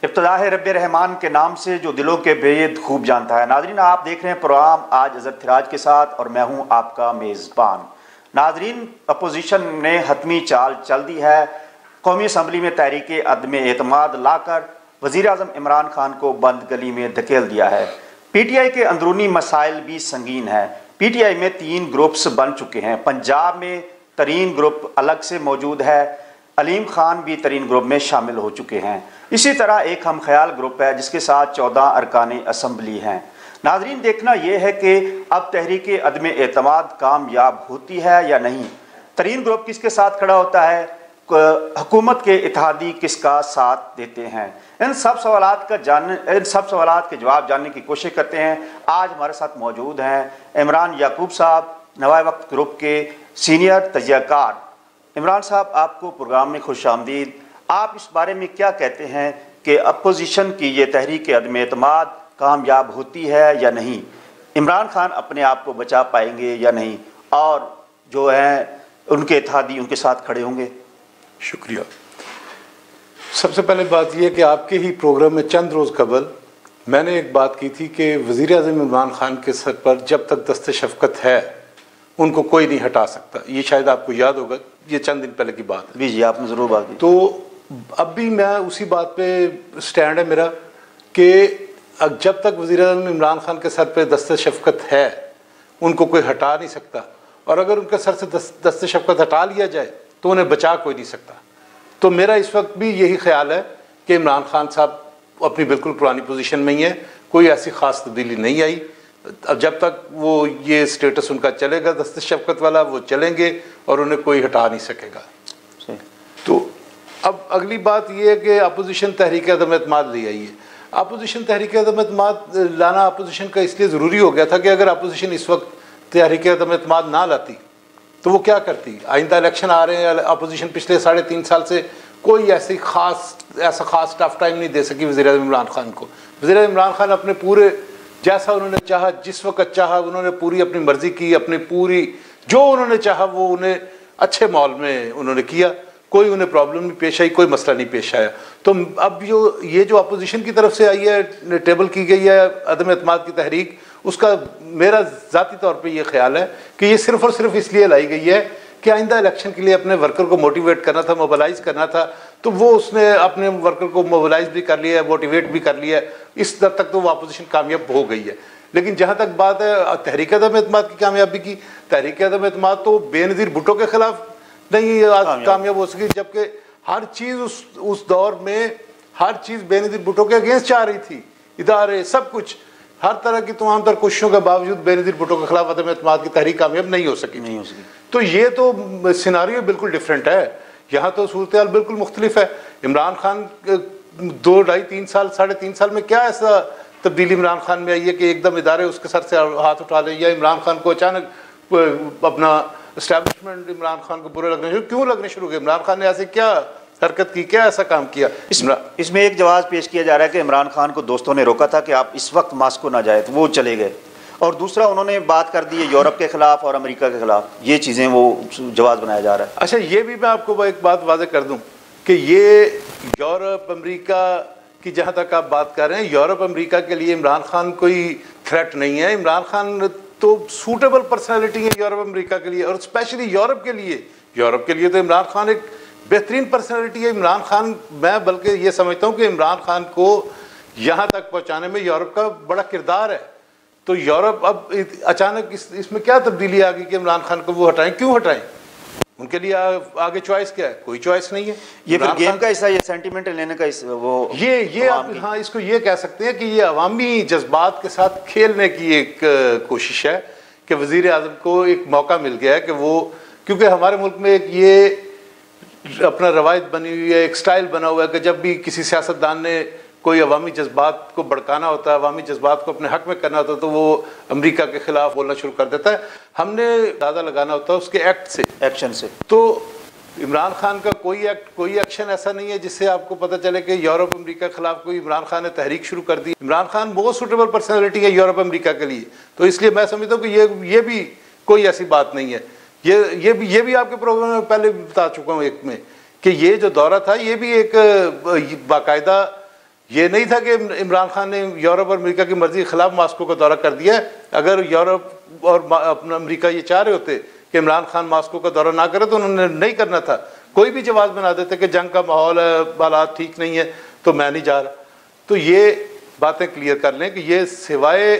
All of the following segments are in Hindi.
इब्तिदा है रब्बे रहमान के नाम से जो दिलों के भेद खूब जानता है। नाजरीन, आप देख रहे हैं प्रोग्राम आज अजहर थिराज के साथ और मैं हूं आपका मेज़बान। नाजरीन, अपोजिशन ने हतमी चाल चल दी है। कौमी असम्बली में तहरीक अदम एतमाद लाकर वज़ीर आज़म इमरान खान को बंद गली में धकेल दिया है। PTI के अंदरूनी मसाइल भी संगीन है। PTI में 3 ग्रुप्स बन चुके हैं। पंजाब में तरीन ग्रुप अलग से मौजूद है। अलीम खान भी तरीन ग्रुप में शामिल हो चुके हैं। इसी तरह एक हम ख्याल ग्रुप है जिसके साथ 14 अरकान असम्बली हैं। नाजरीन, देखना यह है कि अब तहरीक अदम एतमाद कामयाब होती है या नहीं। तरीन ग्रुप किसके साथ खड़ा होता है, हुकूमत के इत्तेहादी किसका साथ देते हैं। इन सब सवालात के जवाब जानने की कोशिश करते हैं। आज हमारे साथ मौजूद हैं इमरान याकूब साहब, नवाए वक्त ग्रुप के सीनियर तजियाकार। इमरान साहब, आपको प्रोग्राम में खुश आमदीद। आप इस बारे में क्या कहते हैं कि अपोजिशन की ये तहरीक अदम एतमाद कामयाब होती है या नहीं, इमरान खान अपने आप को बचा पाएंगे या नहीं, और जो है उनके इत्तेहादी उनके साथ खड़े होंगे? शुक्रिया। सबसे पहले बात यह कि आपके ही प्रोग्राम में चंद रोज़ कबल मैंने एक बात की थी कि वज़ीर आज़म इमरान खान के सर पर जब तक दस्ते शफ़क़त है उनको कोई नहीं हटा सकता। ये शायद आपको याद होगा, ये चंद दिन पहले की बात है। जी, आपने ज़रूर बात की। तो अब भी मैं उसी बात पे स्टैंड है मेरा कि जब तक वज़ीर आज़म इमरान खान के सर पे दस्ते शफ़क़त है उनको कोई हटा नहीं सकता, और अगर उनके सर से दस्ते शफ़क़त हटा लिया जाए तो उन्हें बचा कोई नहीं सकता। तो मेरा इस वक्त भी यही ख्याल है कि इमरान खान साहब अपनी बिल्कुल पुरानी पोजीशन में ही है, कोई ऐसी ख़ास तब्दीली नहीं आई। अब जब तक वो ये स्टेटस उनका चलेगा दस्ते शफ़क़त वाला, वो चलेंगे और उन्हें कोई हटा नहीं सकेगा। तो अब अगली बात ये है कि अपोजिशन तहरीक अदम एतमाद ले आई है। अपोजिशन तहरीक अदम एतमाद लाना अपोजिशन का इसलिए ज़रूरी हो गया था कि अगर अपोजिशन इस वक्त तहरीक अदम एतमाद ना लाती तो वो क्या करती। आइंदा इलेक्शन आ रहे हैं, अपोजिशन पिछले 3.5 साल से कोई ऐसा खास टफ टाइम नहीं दे सकी वज़ीर आज़म इमरान खान को। वज़ीर आज़म इमरान खान अपने पूरे जैसा उन्होंने चाहा, जिस वक्त चाहा, उन्होंने पूरी अपनी मर्ज़ी की, अपनी पूरी जो उन्होंने चाहा वो उन्हें अच्छे माहौल में उन्होंने किया। कोई उन्हें प्रॉब्लम नहीं पेश आई, कोई मसला नहीं पेश आया। तो अब ये जो अपोजिशन की तरफ से आई है, टेबल की गई है अदम एतमाद की तहरीक, उसका मेरा ज़ाती तौर पे ये ख्याल है कि ये सिर्फ़ और सिर्फ इसलिए लाई गई है कि आइंदा इलेक्शन के लिए अपने वर्कर को मोटिवेट करना था, मोबिलाइज़ करना था। तो वो उसने अपने वर्कर को मोबिलाइज़ भी कर लिया है, मोटिवेट भी कर लिया है। इस दर तक तो वो अपोजिशन कामयाब हो गई है। लेकिन जहाँ तक बात है तहरीक अदम एतमाद की कामयाबी की, तहरीक अदम एतमाद तो बेनज़ीर भुट्टो के ख़िलाफ़ नहीं आज कामयाब हो सकी, जबकि हर चीज़ उस दौर में हर चीज़ बेनज़ीर भुट्टो के अगेंस्ट जा रही थी। इदारे सब कुछ, हर तरह की तमाम तर कोशिशों के बावजूद बेनज़ीर भुट्टो के खिलाफ अदम एतमाद की तहरीक कामयाब नहीं हो सकी। तो ये तो सिनारियो बिल्कुल डिफरेंट है। यहाँ तो सूरत हाल बिल्कुल मुख्तलिफ है। इमरान खान 2, 2.5, 3 साल 3.5 साल में क्या ऐसा तब्दीली इमरान खान में आई है कि एकदम इदारे उसके सर से हाथ उठा ले, या इमरान खान को अचानक अपना इस्टेब्लिशमेंट इमरान खान को बुरे क्यों लगने शुरू हुए? इमरान खान ने ऐसे क्या हरकत की, क्या ऐसा काम किया? इसमें एक जवाब पेश किया जा रहा है कि इमरान खान को दोस्तों ने रोका था कि आप इस वक्त मास्को ना जाए, तो वो चले गए। और दूसरा, उन्होंने बात कर दी है यूरोप के खिलाफ और अमेरिका के खिलाफ। ये चीज़ें वो जवाब बनाया जा रहा है। अच्छा, ये भी मैं आपको एक बात वाज़ेह कर दूं कि ये यूरोप अमेरिका की जहाँ तक आप बात कर रहे हैं, यूरोप अमेरिका के लिए इमरान खान कोई थ्रेट नहीं है। इमरान खान तो सूटेबल पर्सनैलिटी है यूरोप अमेरिका के लिए, और स्पेशली यूरोप के लिए तो इमरान खान एक बेहतरीन पर्सनैलिटी है। इमरान खान, मैं बल्कि ये समझता हूँ कि इमरान खान को यहाँ तक पहुँचाने में यूरोप का बड़ा किरदार है। तो यूरोप अब अचानक इसमें क्या तब्दीली आ गई कि इमरान खान को वो हटाएं? क्यों हटाएं? उनके लिए आगे चॉइस क्या है? कोई चॉइस नहीं है। ये फिर गेम का हिस्सा, ये सेंटीमेंट लेने का वो ये आप हाँ इसको ये कह सकते हैं कि ये अवामी जज्बात के साथ खेलने की एक कोशिश है कि वज़ीर आज़म को एक मौका मिल गया है कि वो, क्योंकि हमारे मुल्क में एक ये अपना रवायत बनी हुई है, एक स्टाइल बना हुआ है कि जब भी किसी सियासतदान ने कोई अवामी जज्बात को भड़काना होता है, अवामी जज्बात को अपने हक में करना होता है, तो वो अमेरिका के खिलाफ बोलना शुरू कर देता है। हमने दादा लगाना होता है उसके एक्शन से। तो इमरान खान का कोई एक्शन ऐसा नहीं है जिससे आपको पता चले कि यूरोप अमेरिका के खिलाफ कोई इमरान खान ने तहरीक शुरू कर दी। इमरान खान बहुत सूटेबल पर्सनैलिटी है यूरोप अमेरिका के लिए, तो इसलिए मैं समझता हूँ कि ये भी कोई ऐसी बात नहीं है। ये भी आपके प्रोग्राम में पहले बता चुका हूँ एक में कि ये जो दौरा था ये भी एक बाकायदा ये नहीं था कि इमरान खान ने यूरोप और अमेरिका की मर्जी के खिलाफ मास्को का दौरा कर दिया। अगर यूरोप और अपना अमेरिका ये चाह रहे होते कि इमरान खान मास्को का दौरा ना करे तो उन्होंने नहीं करना था। कोई भी जवाब बना देते कि जंग का माहौल है, हालात ठीक नहीं है, तो मैं नहीं जा रहा। तो ये बातें क्लियर कर लें कि ये सिवाय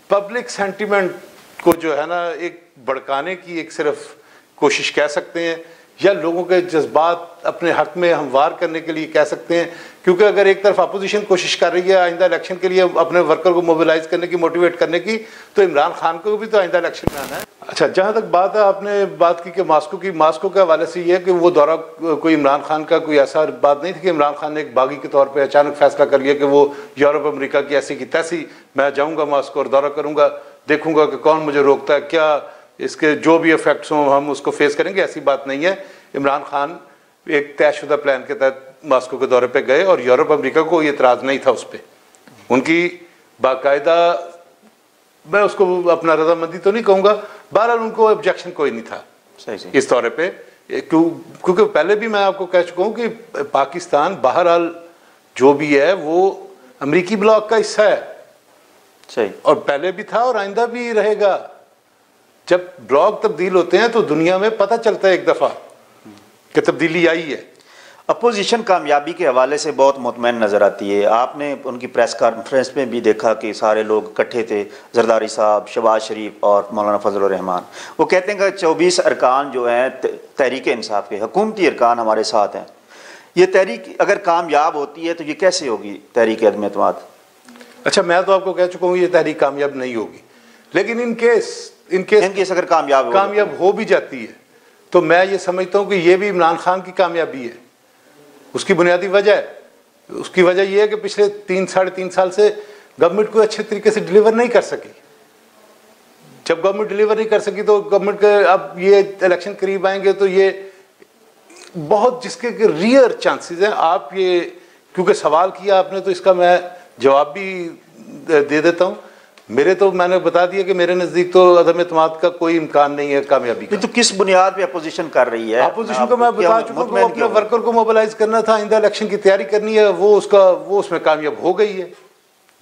पब्लिक सेंटिमेंट को जो है ना एक भड़काने की एक सिर्फ कोशिश कह सकते हैं, या लोगों के जज्बात अपने हक में हमवार करने के लिए कह सकते हैं। क्योंकि अगर एक तरफ अपोजिशन कोशिश कर रही है आइंदा इलेक्शन के लिए अपने वर्कर को मोबिलाइज करने की, मोटिवेट करने की, तो इमरान खान को भी तो आइंदा इलेक्शन में आना है। अच्छा, जहाँ तक बात है, आपने बात की कि मास्को के हवाले से ये है कि वो दौरा कोई इमरान खान का कोई ऐसा बात नहीं थी कि इमरान खान ने एक बागी के तौर पर अचानक फैसला कर लिया कि वो यूरोप अमेरिका की ऐसी की तैसी मैं जाऊँगा मास्को और दौरा करूँगा, देखूँगा कि कौन मुझे रोकता है, क्या इसके जो भी इफेक्ट्स हों हम उसको फेस करेंगे। ऐसी बात नहीं है। इमरान खान एक तयशुदा प्लान के तहत मास्को के दौरे पे गए और यूरोप अमेरिका को कोई एतराज़ नहीं था उस पर। उनकी बाकायदा, मैं उसको अपना रजामंदी तो नहीं कहूँगा, बहरहाल उनको ऑब्जेक्शन कोई नहीं था सही इस दौरे पे। क्योंकि पहले भी मैं आपको कह चुका हूँ कि पाकिस्तान बहरहाल जो भी है वो अमरीकी ब्लॉक का हिस्सा है, सही, और पहले भी था और आइंदा भी रहेगा। जब ब्लॉक तब्दील होते हैं तो दुनिया में पता चलता है एक दफ़ा कि तब्दीली आई है। अपोजिशन कामयाबी के हवाले से बहुत मुतमैन नज़र आती है। आपने उनकी प्रेस कॉन्फ्रेंस में भी देखा कि सारे लोग इकट्ठे थे, जरदारी साहब, शहबाज शरीफ और मौलाना फजल रहमान। वो कहते हैं कि 24 अरकान जो हैं तहरीक इंसाफ के हुकूमती अरकान हमारे साथ हैं। ये तहरीक अगर कामयाब होती है तो ये कैसे होगी तहरीक अदम एतमाद? अच्छा, मैं तो आपको कह चुका हूँ ये तहरीक कामयाब नहीं होगी, लेकिन इन केस अगर कामयाब हो भी जाती है तो मैं ये समझता हूँ कि ये भी इमरान खान की कामयाबी है। उसकी बुनियादी वजह यह है कि पिछले 3-3.5 साल से गवर्नमेंट को अच्छे तरीके से डिलीवर नहीं कर सकी। जब गवर्नमेंट डिलीवर नहीं कर सकी तो गवर्नमेंट के अब ये इलेक्शन करीब आएंगे तो ये बहुत जिसके रियर चांसेस हैं। आप ये क्योंकि सवाल किया आपने तो इसका मैं जवाब भी दे देता हूँ। मैंने बता दिया कि मेरे नज़दीक तो अदम एतमाद का कोई इम्कान नहीं है कामयाबी का। तो किस बुनियाद पे अपोजिशन कर रही है? अपोजिशन को मैं बता चुका हूँ, अपने वर्कर को मोबिलाइज करना था, आइंदा इलेक्शन की तैयारी करनी है, वो उसमें कामयाब हो गई है।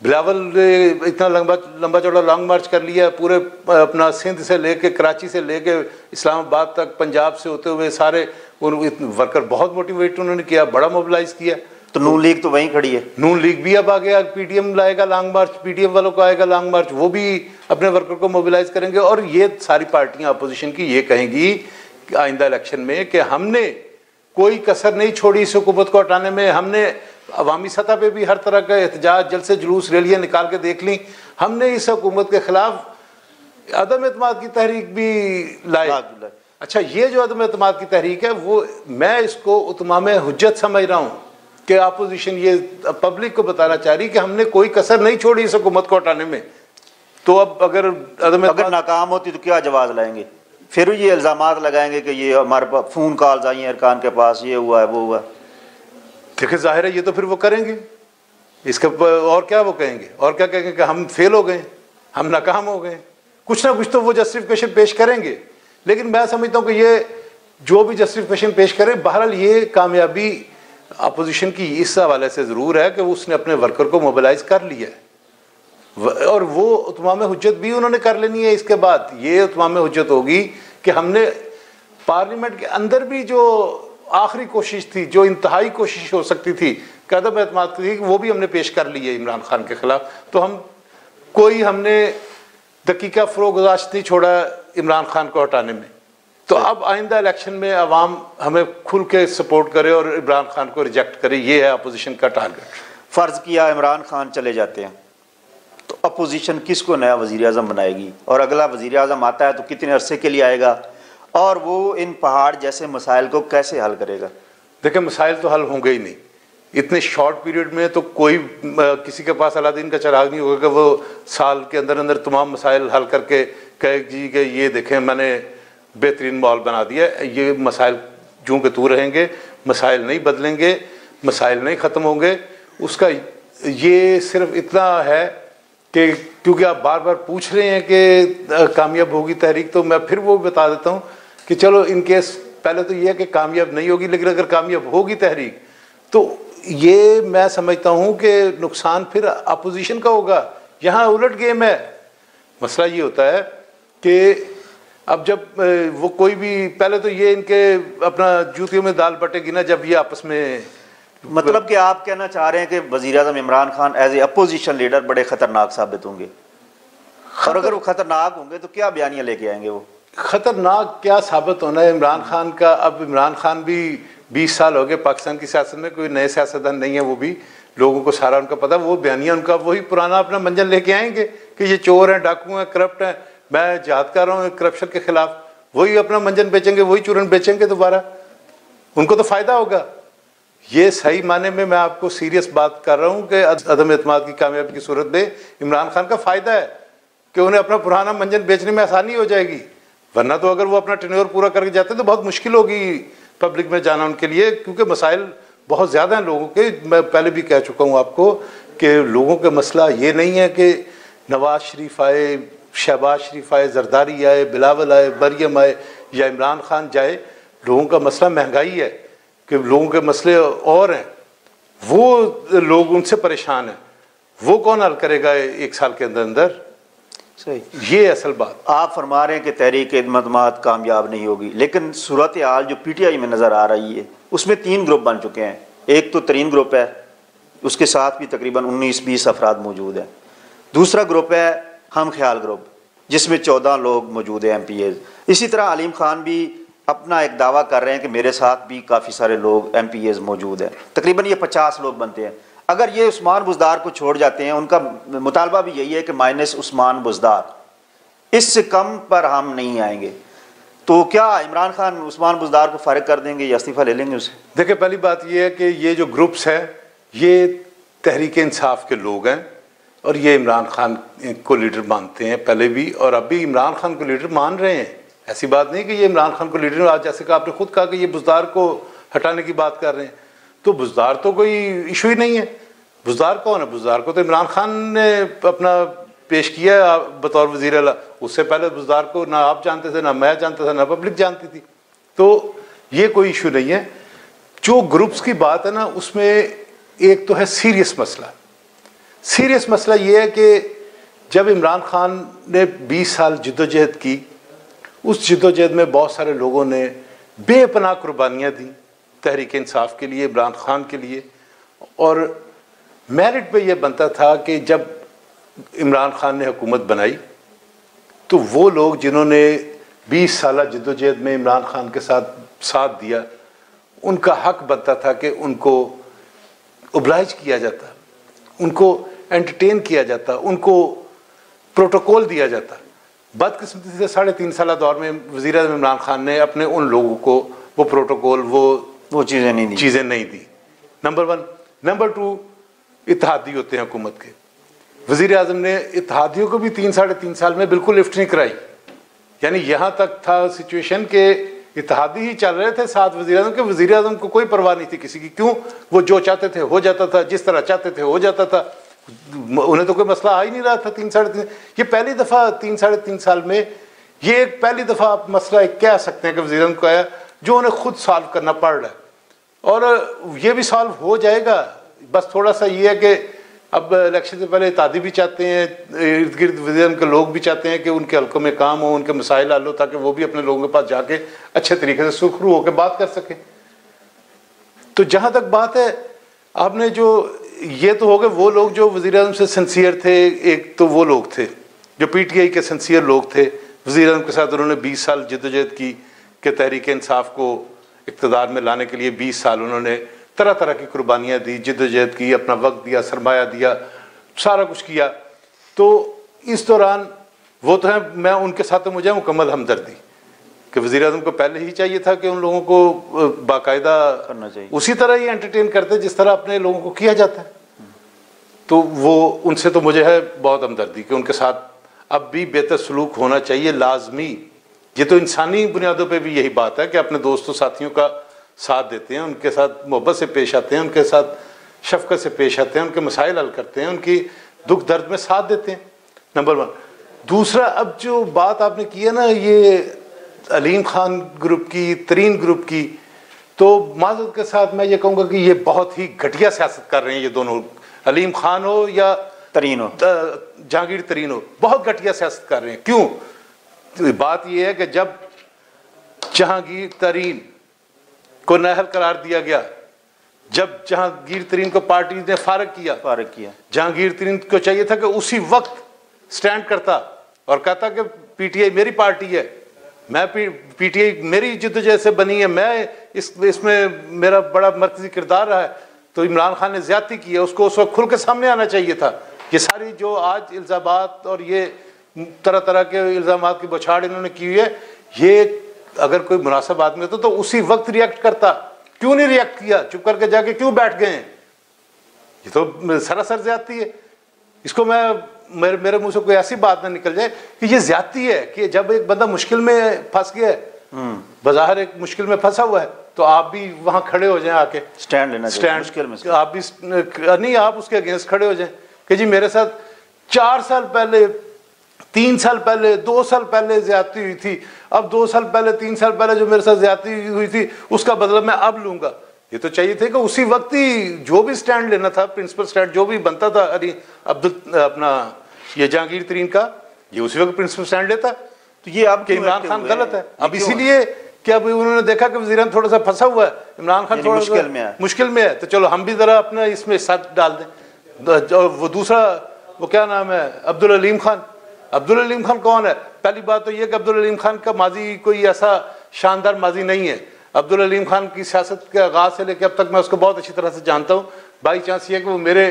बिलावल ने इतना लंबा चौड़ा लॉन्ग मार्च कर लिया, पूरे अपना सिंध से लेके, कराची से लेके इस्लामाबाद तक, पंजाब से होते हुए सारे वर्कर बहुत मोटिवेट उन्होंने किया, बड़ा मोबिलाइज किया। तो नून लीग तो वहीं खड़ी है। नून लीग भी अब आ गया, पीटीएम लाएगा लॉन्ग मार्च, पीटीएम वालों को आएगा लॉन्ग मार्च, वो भी अपने वर्कर को मोबिलाइज करेंगे। और ये सारी पार्टियां अपोजिशन की ये कहेंगी आइंदा इलेक्शन में कि हमने कोई कसर नहीं छोड़ी इस हुकूमत को हटाने में। हमने अवामी सतह पे भी हर तरह का एहतजाज, जलसे जुलूस, रैलियां निकाल के देख ली। हमने इस हुकूमत के खिलाफ अदम एतमाद की तहरीक भी लाई। अच्छा, ये जो अदम एतमाद की तहरीक है वो मैं इसको उतमाम हुज्जत समझ रहा हूँ कि अपोजिशन ये पब्लिक को बताना चाह रही कि हमने कोई कसर नहीं छोड़ी इस हुकूमत को हटाने में। तो अब अगर नाकाम होती तो क्या जवाब लाएंगे? फिर ये इल्ज़ामात लगाएंगे कि ये हमारे पास फ़ोन कॉल्स आई हैं अरकान के पास, ये हुआ है वो हुआ। देखिए, जाहिर है ये तो फिर वो करेंगे, इसके और क्या वो कहेंगे, और क्या कहेंगे कि हम फेल हो गए, हम नाकाम हो गए। कुछ ना कुछ तो वो जस्टिफिकेशन पेश करेंगे। लेकिन मैं समझता हूँ कि ये जो भी जस्टिफिकेशन पेश करें, बहरहाल ये कामयाबी अपोजिशन की इस हवाले से ज़रूर है कि उसने अपने वर्कर को मोबिलाइज कर लिया है, और वो उतमाम हुज्जत भी उन्होंने कर लेनी है। इसके बाद ये उतमाम हुज्जत होगी कि हमने पार्लियामेंट के अंदर भी जो आखिरी कोशिश थी, जो इंतहाई कोशिश हो सकती थी अदम एतमाद की, वो भी हमने पेश कर ली है इमरान खान के खिलाफ। तो हमने दकीका फ़रोग़ नहीं छोड़ा इमरान खान को हटाने में। तो अब आइंदा इलेक्शन में अवाम हमें खुल के सपोर्ट करे और इमरान खान को रिजेक्ट करे, ये है अपोजिशन का टारगेट। फ़र्ज़ किया इमरान खान चले जाते हैं तो अपोजिशन किसको नया वज़ीर आज़म बनाएगी? और अगला वज़ीर आज़म आता है तो कितने अरसे के लिए आएगा, और वो इन पहाड़ जैसे मसाइल को कैसे हल करेगा? देखिए, मसाइल तो हल होंगे ही नहीं इतने शॉर्ट पीरियड में। तो कोई किसी के पास अलादीन का चिराग नहीं होगा कि वो साल के अंदर अंदर तमाम मसाइल हल करके कहे जी कि ये देखें मैंने बेहतरीन माहौल बना दिया। ये मसाइल जूँ के तू रहेंगे, मसाइल नहीं बदलेंगे, मसाइल नहीं ख़त्म होंगे। उसका ये सिर्फ इतना है कि क्योंकि आप बार बार पूछ रहे हैं कि कामयाब होगी तहरीक, तो मैं फिर वो बता देता हूँ कि चलो इन केस पहले तो ये है कि कामयाब नहीं होगी, लेकिन अगर कामयाब होगी तहरीक तो ये मैं समझता हूँ कि नुकसान फिर अपोजिशन का होगा। यहाँ उलट गेम है। मसला ये होता है कि अब जब वो कोई भी, पहले तो ये इनके अपना जूतियों में दाल बटेगी ना जब ये आपस में, मतलब कि आप कहना चाह रहे हैं कि वज़ीर-ए-आज़म Imran Khan as a opposition leader बड़े खतरनाक साबित होंगे, और अगर वो खतरनाक होंगे तो क्या बयानियां लेके आएंगे? वो खतरनाक क्या साबित होना है इमरान खान का? अब इमरान खान भी 20 साल हो गए पाकिस्तान की सियासत में, कोई नए सियासतदान नहीं है, वो भी लोगों को सारा उनका पता, वो बयानियां उनका वही पुराना अपना मंजन लेके आएंगे कि ये चोर हैं, डाकू हैं, करप्ट हैं, मैं जिहाद कर रहा हूँ करप्शन के खिलाफ। वही अपना मंजन बेचेंगे, वही चूरन बेचेंगे दोबारा, उनको तो फ़ायदा होगा। ये सही माने में मैं आपको सीरियस बात कर रहा हूँ कि अदम एतमाद की कामयाबी की सूरत में इमरान खान का फ़ायदा है कि उन्हें अपना पुराना मंजन बेचने में आसानी हो जाएगी। वरना तो अगर वो अपना टेन्योर पूरा करके जाते तो बहुत मुश्किल होगी पब्लिक में जाना उनके लिए, क्योंकि मसाइल बहुत ज़्यादा हैं लोगों के। मैं पहले भी कह चुका हूँ आपको कि लोगों का मसला ये नहीं है कि नवाज शरीफ आए, शहबाज शरीफ आए, जरदारी आए, बिलावल आए, मरियम आए या इमरान खान जाए। लोगों का मसला महंगाई है कि लोगों के मसले और हैं, वो लोग उनसे परेशान हैं, वो कौन हल करेगा 1 साल के अंदर अंदर? सही, ये असल बात। आप फरमा रहे हैं कि तहरीक इल्म-ए-अतमाद कामयाब नहीं होगी, लेकिन सूरत हाल जो PTI में नज़र आ रही है उसमें 3 ग्रुप बन चुके हैं। एक तो तरीन ग्रुप है, उसके साथ भी तकरीबन 19-20 अफराद मौजूद हैं। दूसरा ग्रुप है हम ख्याल ग्रुप, जिसमें 14 लोग मौजूद हैं MPAs। इसी तरह अलीम खान भी अपना एक दावा कर रहे हैं कि मेरे साथ भी काफ़ी सारे लोग MPAs मौजूद हैं। तकरीबन ये 50 लोग बनते हैं। अगर ये उस्मान बुज़दार को छोड़ जाते हैं, उनका मुतालबा भी यही है कि माइनस उस्मान बुज़दार, इससे कम पर हम नहीं आएंगे। तो क्या इमरान खान उस्मान बुज़दार को फारिग कर देंगे या इस्तीफ़ा ले लेंगे उसे? देखिए, पहली बात ये है कि ये जो ग्रुप्स हैं ये तहरीक इंसाफ के लोग हैं और ये इमरान खान को लीडर मानते हैं पहले भी, और अब भी इमरान खान को लीडर मान रहे हैं। ऐसी बात नहीं कि ये इमरान खान को लीडर, आज जैसे कि आपने खुद कहा कि ये बुज़दार को हटाने की बात कर रहे हैं, तो बुज़दार तो कोई इशू ही नहीं है। बुज़दार कौन है? बुज़दार को तो इमरान खान ने अपना पेश किया बतौर वज़ीर आला। उससे पहले बुज़दार को ना आप जानते थे, ना मैं जानता था, ना पब्लिक जानती थी। तो ये कोई इशू नहीं है। जो ग्रुप्स की बात है ना, उसमें एक तो है सीरियस मसला। सीरियस मसला ये है कि जब इमरान खान ने 20 साल जिद्दोजहद की, उस जिद्दोजहद में बहुत सारे लोगों ने बेपनाह कुर्बानियाँ दी तहरीक इंसाफ के लिए, इमरान खान के लिए। और मेरिट पे ये बनता था कि जब इमरान खान ने हुकूमत बनाई तो वो लोग जिन्होंने 20 साल जिद्दोजहद में इमरान खान के साथ दिया, उनका हक बनता था कि उनको ओब्लाइज किया जाता, उनको एंटरटेन किया जाता, उनको प्रोटोकॉल दिया जाता। बदकिस्मती से 3.5 साल दौर में वज़ीर आज़म इमरान खान ने अपने उन लोगों को वो प्रोटोकॉल, वो चीज़ें नहीं दी। नंबर 1। नंबर 2, इत्तेहादी होते हैं हुकूमत के। वज़ीर आज़म ने इत्तेहादियों को भी 3-3.5 साल में बिल्कुल लिफ्ट नहीं कराई। यानी यहाँ तक था सिचुएशन के इत्तेहादी ही चल रहे थे साथ वज़ीर आज़म के। वज़ीर आज़म को कोई परवाह नहीं थी किसी की। क्यों? वो जो चाहते थे हो जाता था, जिस तरह चाहते थे हो जाता था, उन्हें तो कोई मसला आ ही नहीं रहा था। 3-3.5 ये पहली दफ़ा 3-3.5 साल में ये एक पहली दफ़ा आप मसला एक कह सकते हैं कि वज़ीर आज़म को आया जो उन्हें खुद सॉल्व करना पड़ रहा है, और ये भी सॉल्व हो जाएगा। बस थोड़ा सा ये है कि अब इलेक्शन से पहले इत्तेहादी भी चाहते हैं, इर्द गिर्द वज़ीर के लोग भी चाहते हैं कि उनके हल्कों में काम हो, उनके मसाइल हल हो, ताकि वो भी अपने लोगों के पास जाके अच्छे तरीके से सुरखरू होकर बात कर सकें। तो जहाँ तक बात है, आपने जो ये तो हो गए वो लोग जो वज़ीर आज़म से सिंसियर थे। एक तो वो लोग थे जो PTI के सिंसियर लोग थे, वज़ीर आज़म के साथ उन्होंने 20 साल जिद्दोजहद की कि तहरीक इंसाफ को इक़्तिदार में लाने के लिए 20 साल उन्होंने तरह तरह की कुर्बानियाँ दी, जिद्दोजहद की, अपना वक्त दिया, सरमाया दिया, सारा कुछ किया। तो इस दौरान वो तो है, मैं उनके साथ तो मुझे मुकम्मल हमदर्दी कि वज़ीर आज़म को पहले ही चाहिए था कि उन लोगों को बाकायदा करना चाहिए, उसी तरह ही एंटरटेन करते जिस तरह अपने लोगों को किया जाता है। तो वो उनसे तो मुझे है बहुत हमदर्दी कि उनके साथ अब भी बेहतर सलूक होना चाहिए, लाजमी। ये तो इंसानी बुनियादों पे भी यही बात है कि अपने दोस्तों साथियों का साथ देते हैं, उनके साथ मोहब्बत से पेश आते हैं, उनके साथ शफकत से पेश आते हैं, उनके मसाइल हल करते हैं, उनकी दुख दर्द में साथ देते हैं। नंबर 1। दूसरा, अब जो बात आपने की है ना ये अलीम खान ग्रुप की, तरीन ग्रुप की, तो माजरत के साथ मैं ये कहूँगा कि ये बहुत ही घटिया सियासत कर रहे हैं ये दोनों, अलीम खान हो या तरीन हो, जहांगीर तरीन हो, बहुत घटिया सियासत कर रहे हैं। क्यों? तो बात यह है कि जब जहांगीर तरीन को नाअहल करार दिया गया, जब जहांगीर तरीन को पार्टी ने फारग किया, जहांगीर तरीन को चाहिए था कि उसी वक्त स्टैंड करता और कहता कि पीटीआई मेरी पार्टी है, मैं पीटीआई मेरी जिद्दोजहद से बनी है, मैं इसमें मेरा बड़ा मरकजी किरदार रहा है। तो इमरान खान ने ज्यादती की है, उसको उस वक्त खुल के सामने आना चाहिए था। ये सारी जो आज इल्ज़ामात और ये तरह तरह के इल्ज़ामात की बौछार इन्होंने की हुई है, ये अगर कोई मुनासिब आदमी होता तो उसी वक्त रिएक्ट करता। क्यों नहीं रिएक्ट किया? चुप करके जाके क्यों बैठ गए हैं? ये तो सरासर ज्यादती है। इसको मेरे मुंह से कोई ऐसी बात ना निकल जाए कि ये ज्यादती है कि जब एक बंदा मुश्किल में फंस गया है, बाजार एक मुश्किल में फंसा हुआ है, तो आप भी वहां खड़े हो जाएं, आके स्टैंड लेना, स्टैंड मुश्किल में आप भी नहीं, आप उसके अगेंस्ट खड़े हो जाएं कि जी मेरे साथ 4 साल पहले, 3 साल पहले, 2 साल पहले ज्यादती हुई थी, अब 2 साल पहले, 3 साल पहले जो मेरे साथ ज्यादती हुई थी उसका बदला मैं अब लूंगा। ये तो चाहिए थे कि उसी वक्त ही जो भी स्टैंड लेना था, प्रिंसिपल स्टैंड जो भी बनता था अपना ये जहांगीर तरीन का, ये उसी वक्त प्रिंसिपल स्टैंड लेता। तो ये अब इमरान खान गलत है अब इसीलिए कि अब उन्होंने देखा कि वज़ीर थोड़ा सा फंसा हुआ है, इमरान खान थोड़ा मुश्किल में है, तो चलो हम भी जरा अपना इसमें साथ डाल दें। वो दूसरा, वो क्या नाम है, अब्दुल अलीम खान। अब्दुल अलीम खान कौन है? पहली बात तो ये कि अब्दुल अलीम खान का माजी कोई ऐसा शानदार माजी नहीं है। अब्दुल अलीम खान की सियासत के आगाज से लेकर अब तक मैं उसको बहुत अच्छी तरह से जानता हूँ। बाई चांस ये कि वो मेरे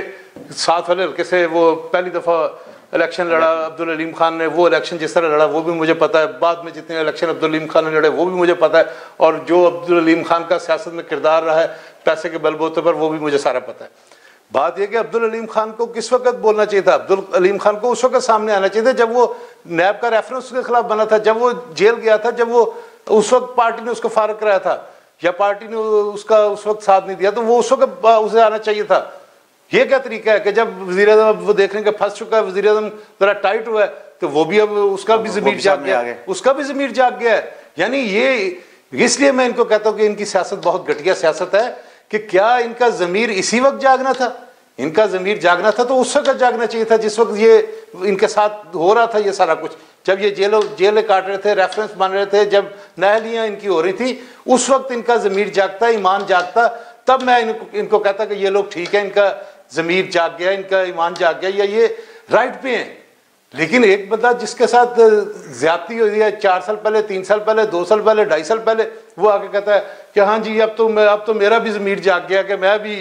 साथ वाले हल्के से वो पहली दफ़ा इलेक्शन लड़ा अब्दुल अलीम खान ने, वो इलेक्शन जिस तरह लड़ा वो भी मुझे पता है, बाद में जितने इलेक्शन अब्दुल अलीम खान ने लड़े वो भी मुझे पता है, और जो अब्दुल अलीम खान का सियासत में किरदार रहा है पैसे के बलबूते पर, वो भी मुझे सारा पता है। बात यह कि अब्दुल अलीम खान को किस वक्त बोलना चाहिए था? अब्दुल अलीम खान को उस वक्त सामने आना चाहिए था जब वो नैब का रेफरेंस उसके खिलाफ बना था, जब वो जेल गया था, जब वो उस वक्त पार्टी ने उसको फारग कराया था या पार्टी ने उसका उस वक्त साथ नहीं दिया, तो वो उस वक्त उसे आना चाहिए था। ये क्या तरीका है कि जब वज़ीर आज़म वो देख रहे हैं कि फंस चुका है, वज़ीर आज़म जरा टाइट हुआ है, तो वो भी अब उसका भी ज़मीर जाग गया, उसका भी ज़मीर जाग गया है। यानी ये, इसलिए मैं इनको कहता हूँ कि इनकी सियासत बहुत घटिया सियासत है कि क्या इनका ज़मीर इसी वक्त जागना था? इनका ज़मीर जागना था तो उस वक्त जागना चाहिए था जिस वक्त ये इनके साथ हो रहा था ये सारा कुछ, जब ये जेलें काट रहे थे, रेफरेंस मान रहे थे, जब नाअहलियाँ इनकी हो रही थी, उस वक्त इनका ज़मीर जागता, ईमान जागता, तब मैं इनको कहता कि ये लोग ठीक है, इनका ज़मीर जाग गया, इनका ईमान जाग गया, या ये राइट पे हैं। लेकिन एक बंदा जिसके साथ ज्यादती हुई है 4 साल पहले, 3 साल पहले, 2 साल पहले, 2.5 साल पहले, वो आके कहता है कि हाँ जी अब तो मेरा भी ज़मीर जाग गया कि मैं भी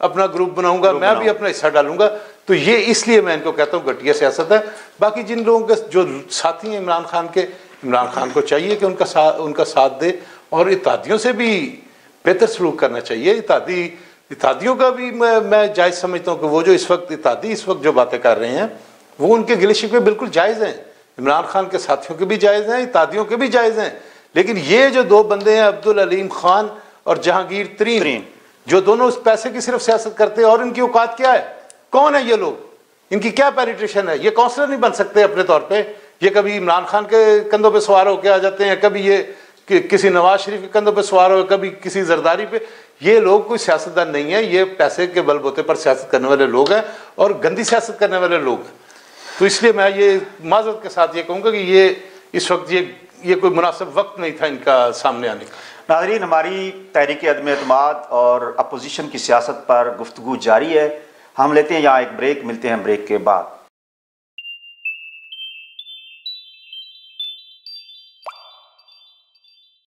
अपना ग्रुप बनाऊंगा, मैं भी अपना हिस्सा डालूंगा। तो ये इसलिए मैं इनको कहता हूँ घटिया सियासत है। बाकी जिन लोगों के जो साथी हैं इमरान खान के, इमरान खान को चाहिए कि उनका साथ दे और इत्तेहादियों से भी बेहतर सलूक करना चाहिए। इत्तेहादियों का भी मैं जायज़ समझता हूँ कि वो जो इस वक्त जो बातें कर रहे हैं वो उनके गिले शिकवे बिल्कुल जायज़ हैं। इमरान खान के साथियों के भी जायज़ हैं, इत्तेहादियों के भी जायज़ हैं। लेकिन ये जो 2 बंदे हैं, अब्दुल अलीम खान और जहांगीर तरीन, जो दोनों उस पैसे की सिर्फ सियासत करते हैं, और इनकी औकात क्या है? कौन है ये लोग? इनकी क्या पेनिट्रेशन है? ये काउंसलर नहीं बन सकते अपने तौर पे। ये कभी इमरान खान के कंधों पे सवार होकर आ जाते हैं, कभी ये किसी नवाज शरीफ के कंधों पे सवार हो, कभी किसी जरदारी पे। ये लोग कोई सियासतदान नहीं है, ये पैसे के बलबूते पर सियासत करने वाले लोग हैं और गंदी सियासत करने वाले लोग हैं। तो इसलिए मैं ये माजरत के साथ ये कहूँगा कि ये इस वक्त ये कोई मुनासिब वक्त नहीं था इनका सामने आने का। नाज़रीन, हमारी तहरीक अदम एतमाद और अपोजिशन की सियासत पर गुफ्तगू जारी है। हम लेते हैं यहाँ एक ब्रेक, मिलते हैं ब्रेक के बाद।